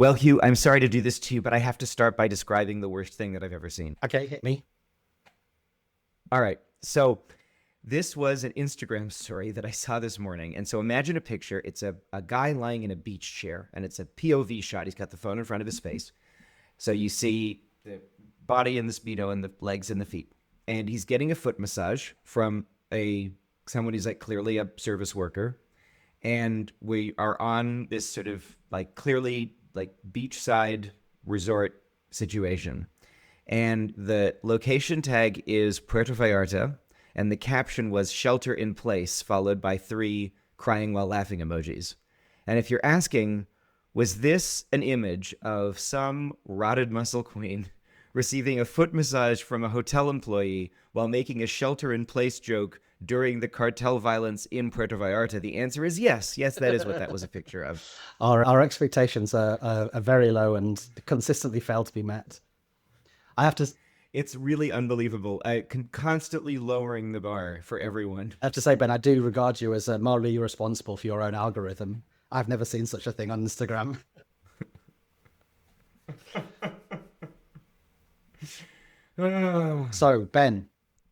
Well, Hugh, I'm sorry to do this to you, but I have to start by describing the worst thing that I've ever seen. Okay, hit me. All right. So this was an Instagram story that I saw this morning. And so imagine a picture. It's a guy lying in a beach chair, and it's a POV shot. He's got the phone in front of his face. So you see the body and the Speedo and the legs and the feet. And he's getting a foot massage from someone who's like clearly a service worker. And we are on this sort of like clearly like beachside resort situation. And the location tag is Puerto Vallarta, and the caption was "shelter in place," followed by 3 crying while laughing emojis. And if you're asking, was this an image of some rotted muscle queen receiving a foot massage from a hotel employee while making a shelter in place joke during the cartel violence in Puerto Vallarta? The answer is yes. Yes, that is what that was a picture of. Our expectations are very low and consistently fail to be met. I have to... It's really unbelievable. I can constantly lowering the bar for everyone. I have to say, Ben, I do regard you as morally responsible for your own algorithm. I've never seen such a thing on Instagram. So, Ben,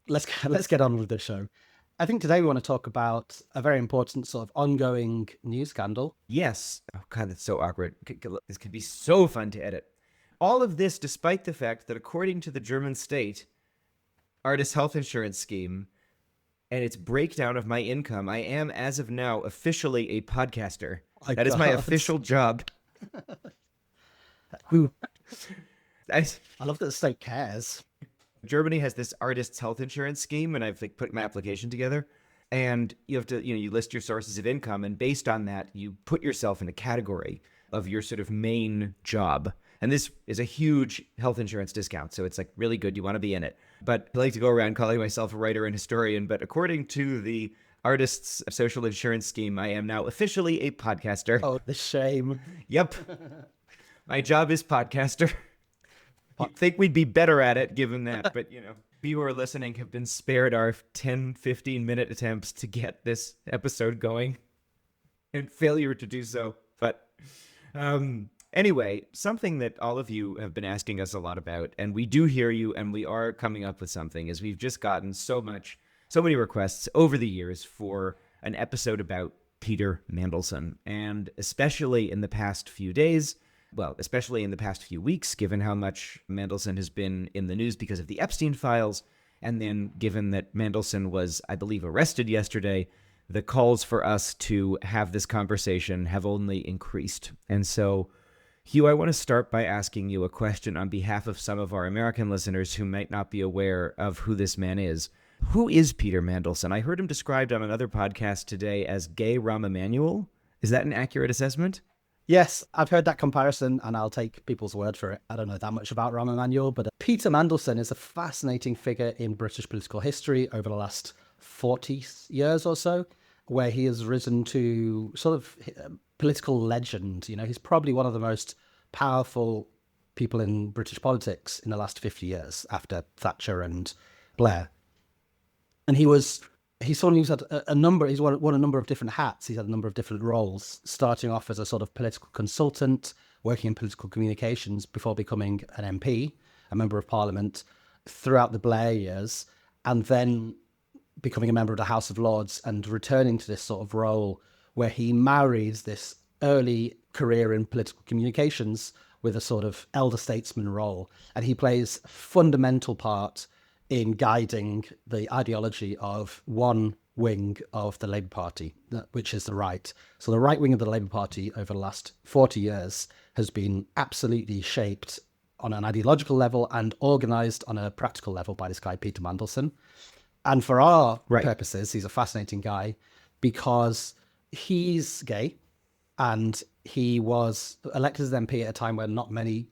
let's get on with the show. I think today we want to talk about a very important sort of ongoing news scandal. Yes. Oh, God, that's so awkward. This could be so fun to edit. All of this despite the fact that according to the German state artist health insurance scheme and its breakdown of my income, I am, as of now, officially a podcaster. That is my official job. I love that the state cares. Germany has this artist's health insurance scheme, and I've put my application together. And you have to, you list your sources of income, and based on that, you put yourself in a category of your sort of main job. And this is a huge health insurance discount, so it's like really good. You want to be in it. But I like to go around calling myself a writer and historian. But according to the artist's social insurance scheme, I am now officially a podcaster. Oh, the shame. Yep. My job is podcaster. You'd think we'd be better at it given that, but people who are listening have been spared our 10, 15-minute attempts to get this episode going and failure to do so. But anyway, something that all of you have been asking us a lot about, and we do hear you, and we are coming up with something, is we've just gotten so many requests over the years for an episode about Peter Mandelson, and especially in the past few days, well, especially in the past few weeks, given how much Mandelson has been in the news because of the Epstein files, and then given that Mandelson was, I believe, arrested yesterday, the calls for us to have this conversation have only increased. And so, Hugh, I want to start by asking you a question on behalf of some of our American listeners who might not be aware of who this man is. Who is Peter Mandelson? I heard him described on another podcast today as gay Rahm Emanuel. Is that an accurate assessment? Yes, I've heard that comparison, and I'll take people's word for it. I don't know that much about Rahm Emanuel, but Peter Mandelson is a fascinating figure in British political history over the last 40 years or so, where he has risen to sort of political legend. He's probably one of the most powerful people in British politics in the last 50 years after Thatcher and Blair. And he's had a number, he's worn a number of different hats. He's had a number of different roles, starting off as a sort of political consultant, working in political communications before becoming an MP, a member of parliament, throughout the Blair years, and then becoming a member of the House of Lords and returning to this sort of role where he marries this early career in political communications with a sort of elder statesman role. And he plays a fundamental part in guiding the ideology of one wing of the Labour Party, which is the right. So the right wing of the Labour Party over the last 40 years has been absolutely shaped on an ideological level and organised on a practical level by this guy, Peter Mandelson. And for our purposes, he's a fascinating guy because he's gay and he was elected as MP at a time when not many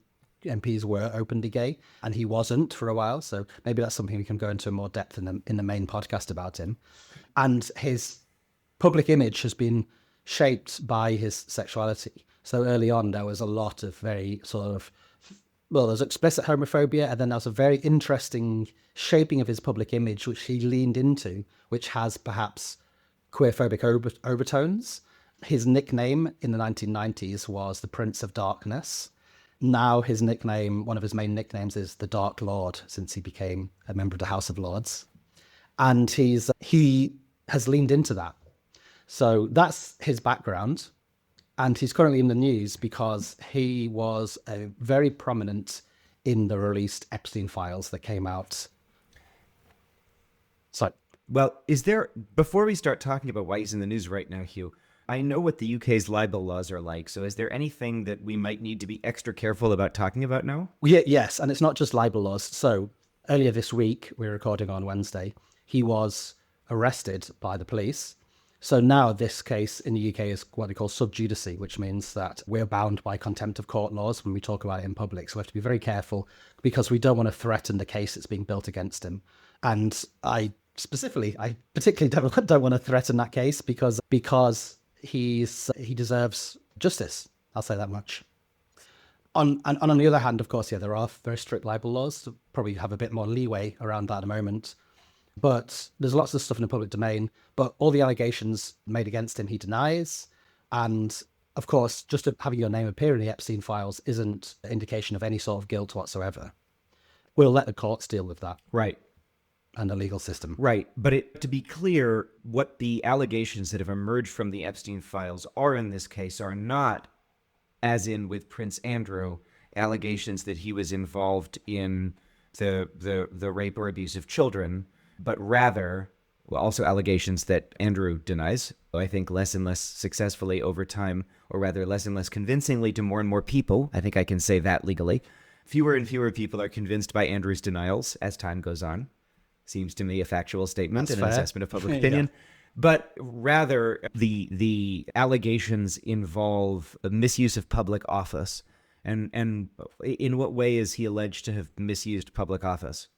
MPs were openly gay, and he wasn't for a while. So maybe that's something we can go into more depth in the main podcast about him. And his public image has been shaped by his sexuality. So early on, there was a lot of very sort of, there's explicit homophobia, and then there was a very interesting shaping of his public image, which he leaned into, which has perhaps queerphobic overtones. His nickname in the 1990s was the Prince of Darkness. Now his nickname, one of his main nicknames, is the Dark Lord, since he became a member of the House of Lords. And he has leaned into that. So that's his background. And he's currently in the news because he was very prominent in the released Epstein files that came out. So, Well, before we start talking about why he's in the news right now, Hugh, I know what the UK's libel laws are like. So is there anything that we might need to be extra careful about talking about now? yes, and it's not just libel laws. So earlier this week, we're recording on Wednesday, he was arrested by the police. So now this case in the UK is what they call sub judice, which means that we're bound by contempt of court laws when we talk about it in public. So we have to be very careful because we don't want to threaten the case that's being built against him. And I particularly don't want to threaten that case because he deserves justice. I'll say that much. On the other hand, of course, there are very strict libel laws. So probably have a bit more leeway around that at the moment. But there's lots of stuff in the public domain. But all the allegations made against him, he denies. And of course, just having your name appear in the Epstein files isn't an indication of any sort of guilt whatsoever. We'll let the courts deal with that. Right. And the legal system. Right. But to be clear, what the allegations that have emerged from the Epstein files are in this case are not, as in with Prince Andrew, allegations that he was involved in the rape or abuse of children, but rather, also allegations that Andrew denies, I think less and less successfully over time, or rather less and less convincingly to more and more people. I think I can say that legally. Fewer and fewer people are convinced by Andrew's denials as time goes on. Seems to me a factual statement and an assessment of public opinion. Yeah. But rather, the allegations involve a misuse of public office. And in what way is he alleged to have misused public office?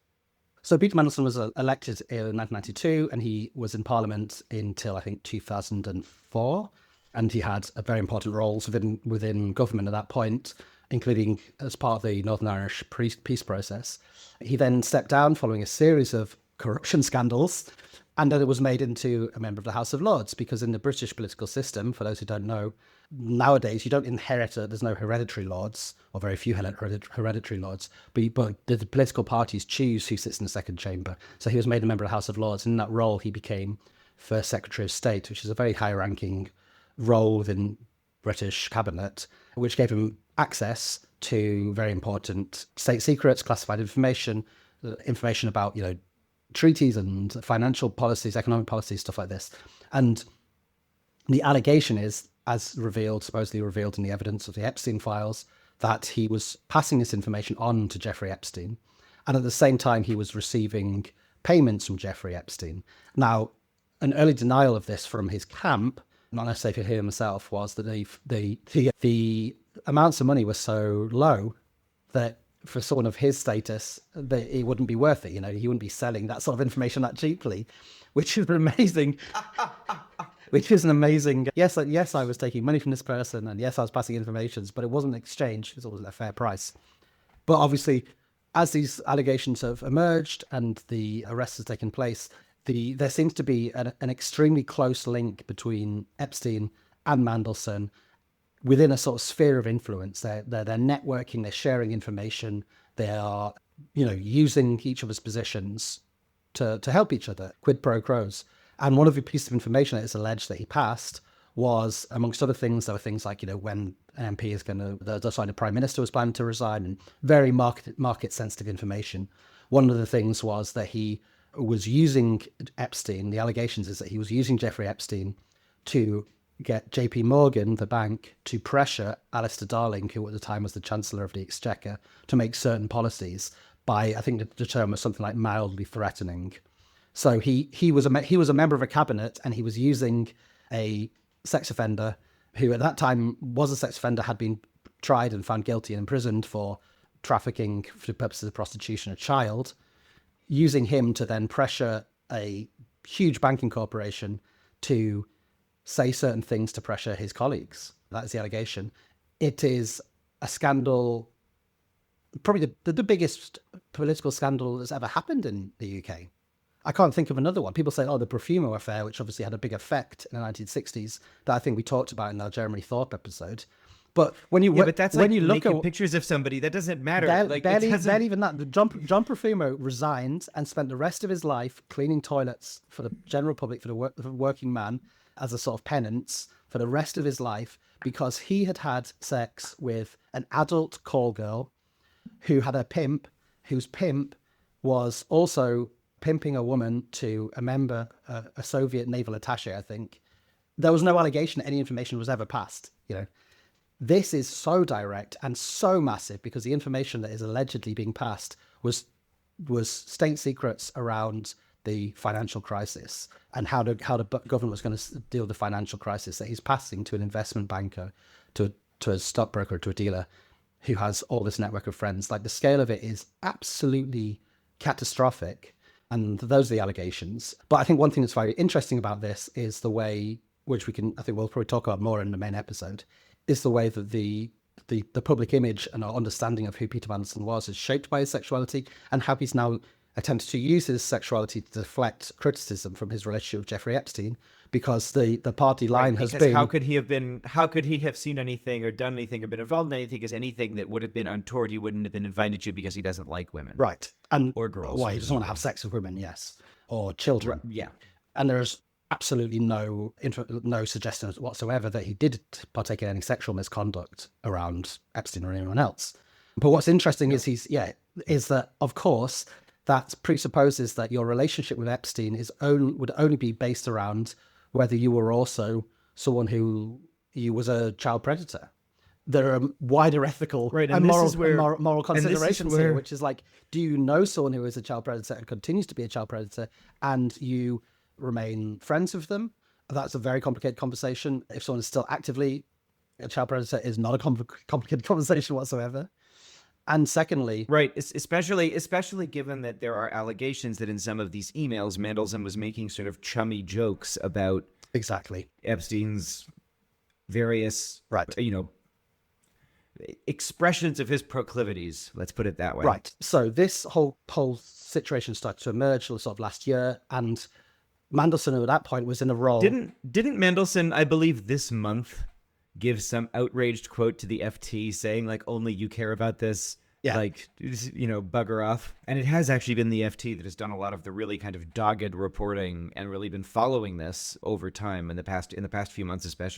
So Peter Mandelson was elected in 1992, and he was in Parliament until, I think, 2004. And he had very important roles within government at that point, including as part of the Northern Irish peace process. He then stepped down following a series of corruption scandals, and then it was made into a member of the House of Lords, because in the British political system, for those who don't know, nowadays you don't inherit there's no hereditary lords, or very few hereditary lords, but the political parties choose who sits in the second chamber. So he was made a member of the House of Lords, and in that role he became First Secretary of State, which is a very high-ranking role within British cabinet, which gave him access to very important state secrets, classified information about, treaties and financial policies, economic policies, stuff like this. And the allegation is, as supposedly revealed in the evidence of the Epstein files, that he was passing this information on to Jeffrey Epstein. And at the same time, he was receiving payments from Jeffrey Epstein. Now, an early denial of this from his camp, not necessarily for him himself, was that the amounts of money were so low that for someone of his status, that it wouldn't be worth it. He wouldn't be selling that sort of information that cheaply, which is amazing. Which is an amazing. Yes, I was taking money from this person, and yes, I was passing information, but it wasn't an exchange. It wasn't a fair price. But obviously, as these allegations have emerged and the arrest has taken place, there seems to be an extremely close link between Epstein and Mandelson within a sort of sphere of influence. They're networking, they're sharing information, they are, using each other's positions to help each other, quid pro quos. And one of the pieces of information that is alleged that he passed was, amongst other things, there were things like, when an MP is the Prime Minister was planning to resign, and very market sensitive information. One of the things was that he was using Epstein, the allegations is that he was using Jeffrey Epstein to get JP Morgan, the bank, to pressure Alistair Darling, who at the time was the Chancellor of the Exchequer, to make certain policies by, I think the term was something like mildly threatening. So he was a member of a cabinet, and he was using a sex offender who at that time was a sex offender, had been tried and found guilty and imprisoned for trafficking for the purposes of prostitution, a child, using him to then pressure a huge banking corporation to say certain things to pressure his colleagues. That is the allegation. It is a scandal, probably the biggest political scandal that's ever happened in the UK. I can't think of another one. People say, oh, the Profumo affair, which obviously had a big effect in the 1960s, that I think we talked about in our Jeremy Thorpe episode. But when you but that's when like you look making at pictures of somebody. That doesn't matter. Like, barely, it doesn't... barely even that. John Profumo resigned and spent the rest of his life cleaning toilets for the general public, for the working man, as a sort of penance for the rest of his life, because he had had sex with an adult call girl who had a pimp, whose pimp was also pimping a woman to a member, a Soviet naval attaché, I think. There was no allegation that any information was ever passed, you know. This is so direct and so massive because the information that is allegedly being passed was state secrets around the financial crisis and how the government was going to deal with the financial crisis that he's passing to an investment banker, to a stockbroker, to a dealer who has all this network of friends. Like, the scale of it is absolutely catastrophic. And those are the allegations. But I think one thing that's very interesting about this is the way, which I think we'll probably talk about more in the main episode, is the way that the public image and our understanding of who Peter Mandelson was is shaped by his sexuality, and how he's now attempted to use his sexuality to deflect criticism from his relationship with Jeffrey Epstein, because the party line has been... How could he have seen anything or done anything or been involved in anything, because anything that would have been untoward, he wouldn't have been invited to, because he doesn't like women. Right. Or girls. Why, he doesn't want to have sex with women, yes. Or children. Yeah. And there's absolutely no suggestion whatsoever that he did partake in any sexual misconduct around Epstein or anyone else. But what's interesting is is that, of course, that presupposes that your relationship with Epstein would only be based around whether you were also someone who was a child predator. There are wider ethical and moral considerations here, which is like, do you know someone who is a child predator and continues to be a child predator, and you remain friends with them? That's a very complicated conversation. If someone is still actively a child predator, is not a complicated conversation whatsoever. And secondly, right, especially given that there are allegations that in some of these emails, Mandelson was making sort of chummy jokes about Epstein's various, expressions of his proclivities. Let's put it that way. Right. So this whole situation started to emerge sort of last year, and Mandelson at that point was in a role. Didn't Mandelson, I believe, this month give some outraged quote to the FT saying, like, only you care about this? Yeah. Like, bugger off. And it has actually been the FT that has done a lot of the really kind of dogged reporting and really been following this over time in the past few months especially.